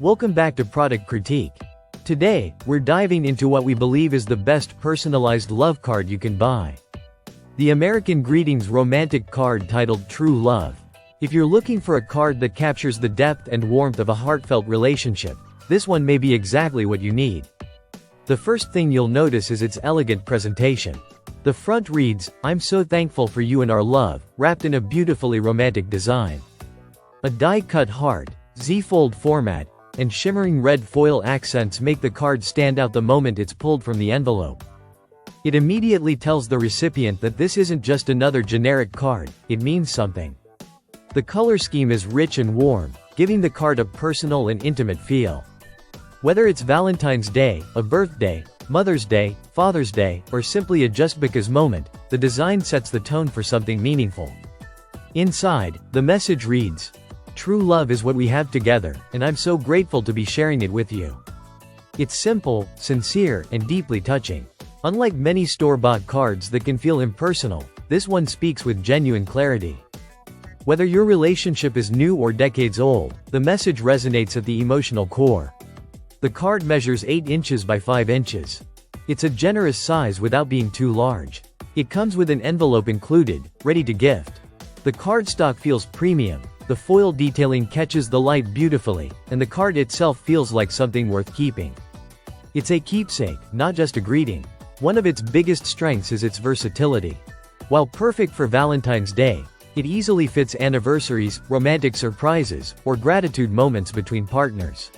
Welcome back to Product Critique. Today, we're diving into what we believe is the best personalized love card you can buy. The American Greetings romantic card titled True Love. If you're looking for a card that captures the depth and warmth of a heartfelt relationship, this one may be exactly what you need. The first thing you'll notice is its elegant presentation. The front reads, "I'm so thankful for you and our love," wrapped in a beautifully romantic design. A die-cut heart, Z-fold format, and shimmering red foil accents make the card stand out the moment it's pulled from the envelope. It immediately tells the recipient that this isn't just another generic card, it means something. The color scheme is rich and warm, giving the card a personal and intimate feel. Whether it's Valentine's Day, a birthday, Mother's Day, Father's Day, or simply a just because moment, the design sets the tone for something meaningful. Inside, the message reads, "True love is what we have together, and I'm so grateful to be sharing it with you." It's simple, sincere, and deeply touching. Unlike many store-bought cards that can feel impersonal, this one speaks with genuine clarity. Whether your relationship is new or decades old, the message resonates at the emotional core. The card measures 8 inches by 5 inches. It's a generous size without being too large. It comes with an envelope included, ready to gift. The cardstock feels premium. The foil detailing catches the light beautifully, and the card itself feels like something worth keeping. It's a keepsake, not just a greeting. One of its biggest strengths is its versatility. While perfect for Valentine's Day, it easily fits anniversaries, romantic surprises, or gratitude moments between partners.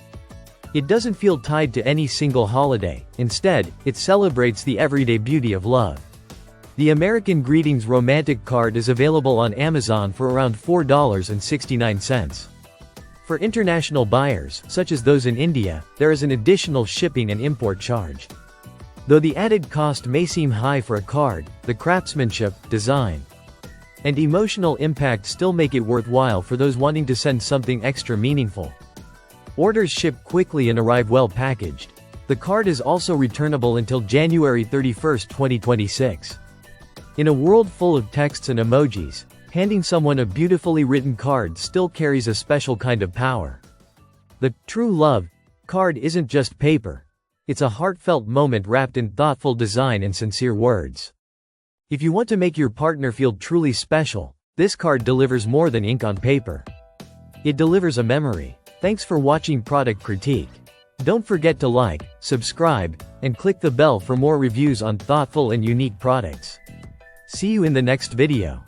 It doesn't feel tied to any single holiday. Instead, it celebrates the everyday beauty of love. The American Greetings romantic card is available on Amazon for around $4.69. For international buyers, such as those in India, there is an additional shipping and import charge. Though the added cost may seem high for a card, the craftsmanship, design, and emotional impact still make it worthwhile for those wanting to send something extra meaningful. Orders ship quickly and arrive well packaged. The card is also returnable until January 31, 2026. In a world full of texts and emojis, handing someone a beautifully written card still carries a special kind of power. The True Love card isn't just paper. It's a heartfelt moment wrapped in thoughtful design and sincere words. If you want to make your partner feel truly special, this card delivers more than ink on paper. It delivers a memory. Thanks for watching Product Critique. Don't forget to like, subscribe, and click the bell for more reviews on thoughtful and unique products. See you in the next video.